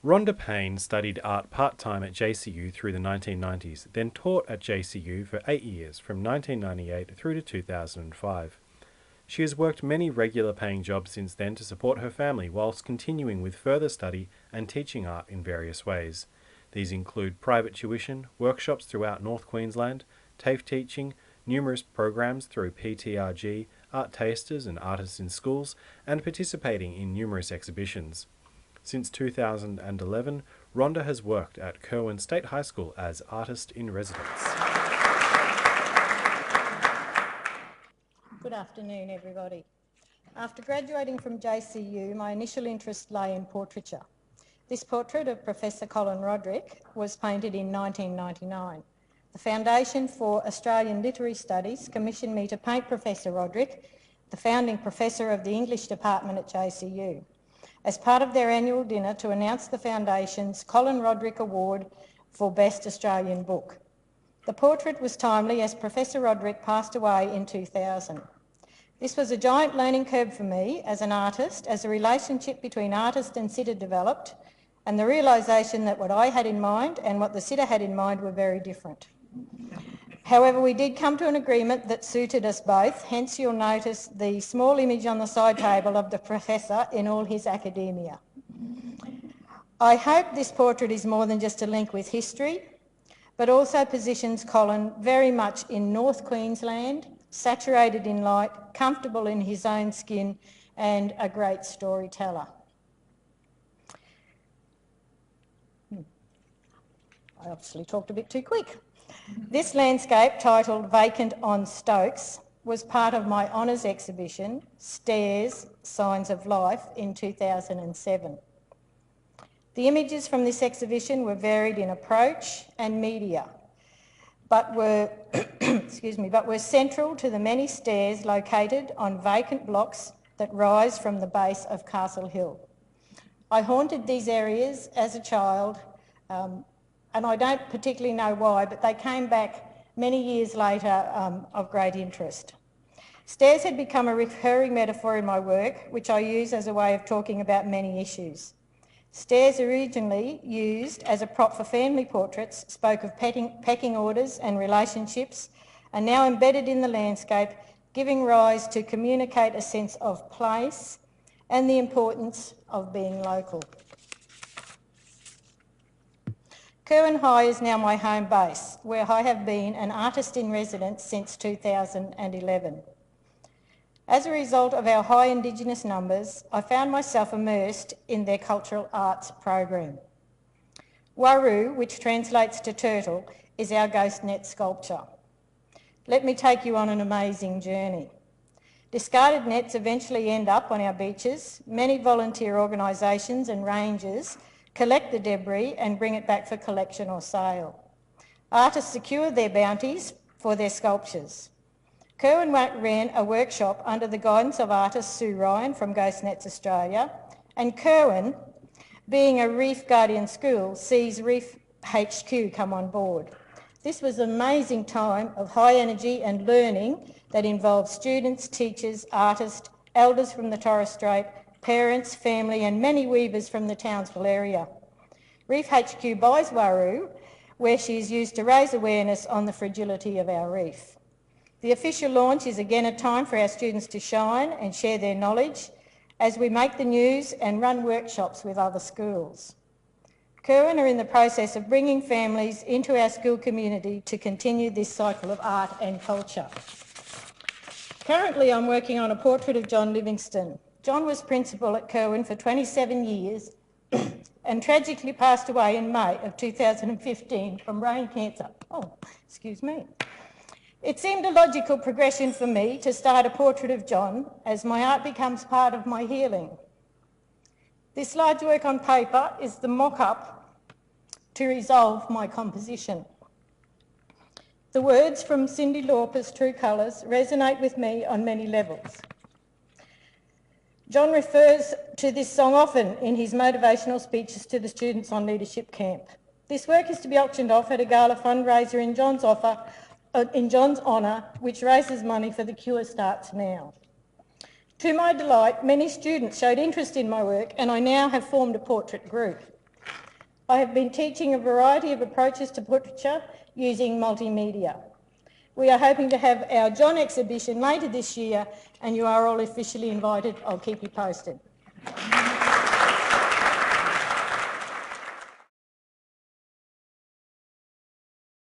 Rhonda Payne studied art part-time at JCU through the 1990s, then taught at JCU for 8 years, from 1998 through to 2005. She has worked many regular paying jobs since then to support her family whilst continuing with further study and teaching art in various ways. These include private tuition, workshops throughout North Queensland, TAFE teaching, numerous programs through PTRG, art tasters and artists in schools, and participating in numerous exhibitions. Since 2011, Rhonda has worked at Kirwan State High School as artist in residence. Good afternoon, everybody. After graduating from JCU, my initial interest lay in portraiture. This portrait of Professor Colin Roderick was painted in 1999. The Foundation for Australian Literary Studies commissioned me to paint Professor Roderick, the founding professor of the English department at JCU, as part of their annual dinner to announce the Foundation's Colin Roderick Award for Best Australian Book. The portrait was timely as Professor Roderick passed away in 2000. This was a giant learning curve for me as an artist, as the relationship between artist and sitter developed, and the realisation that what I had in mind and what the sitter had in mind were very different. However, we did come to an agreement that suited us both, hence you'll notice the small image on the side table of the professor in all his academia. I hope this portrait is more than just a link with history, but also positions Colin very much in North Queensland, saturated in light, comfortable in his own skin, and a great storyteller. I obviously talked a bit too quick. This landscape, titled Vacant on Stokes, was part of my honours exhibition, Stairs, Signs of Life, in 2007. The images from this exhibition were varied in approach and media, but were, but were central to the many stairs located on vacant blocks that rise from the base of Castle Hill. I haunted these areas as a child, and I don't particularly know why, but they came back many years later of great interest. Stairs had become a recurring metaphor in my work, which I use as a way of talking about many issues. Stairs, originally used as a prop for family portraits, spoke of pecking orders and relationships, are now embedded in the landscape, giving rise to communicate a sense of place and the importance of being local. Kirwan High is now my home base, where I have been an artist in residence since 2011. As a result of our high Indigenous numbers, I found myself immersed in their cultural arts program. Waru, which translates to turtle, is our ghost net sculpture. Let me take you on an amazing journey. Discarded nets eventually end up on our beaches. Many volunteer organisations and rangers collect the debris and bring it back for collection or sale. Artists secure their bounties for their sculptures. Kirwan ran a workshop under the guidance of artist Sue Ryan from Ghost Nets Australia, and Kirwan, being a Reef Guardian school, sees Reef HQ come on board. This was an amazing time of high energy and learning that involved students, teachers, artists, elders from the Torres Strait, parents, family and many weavers from the Townsville area. Reef HQ buys Waru, where she is used to raise awareness on the fragility of our reef. The official launch is again a time for our students to shine and share their knowledge as we make the news and run workshops with other schools. Kirwan are in the process of bringing families into our school community to continue this cycle of art and culture. Currently, I'm working on a portrait of John Livingstone. John was principal at Kirwan for 27 years and tragically passed away in May of 2015 from brain cancer. Oh, excuse me. It seemed a logical progression for me to start a portrait of John as my art becomes part of my healing. This large work on paper is the mock-up to resolve my composition. The words from Cyndi Lauper's True Colours resonate with me on many levels. John refers to this song often in his motivational speeches to the students on leadership camp. This work is to be auctioned off at a gala fundraiser in John's honour, which raises money for the Cure Starts Now. To my delight, many students showed interest in my work and I now have formed a portrait group. I have been teaching a variety of approaches to portraiture using multimedia. We are hoping to have our John exhibition later this year, and you are all officially invited. I'll keep you posted.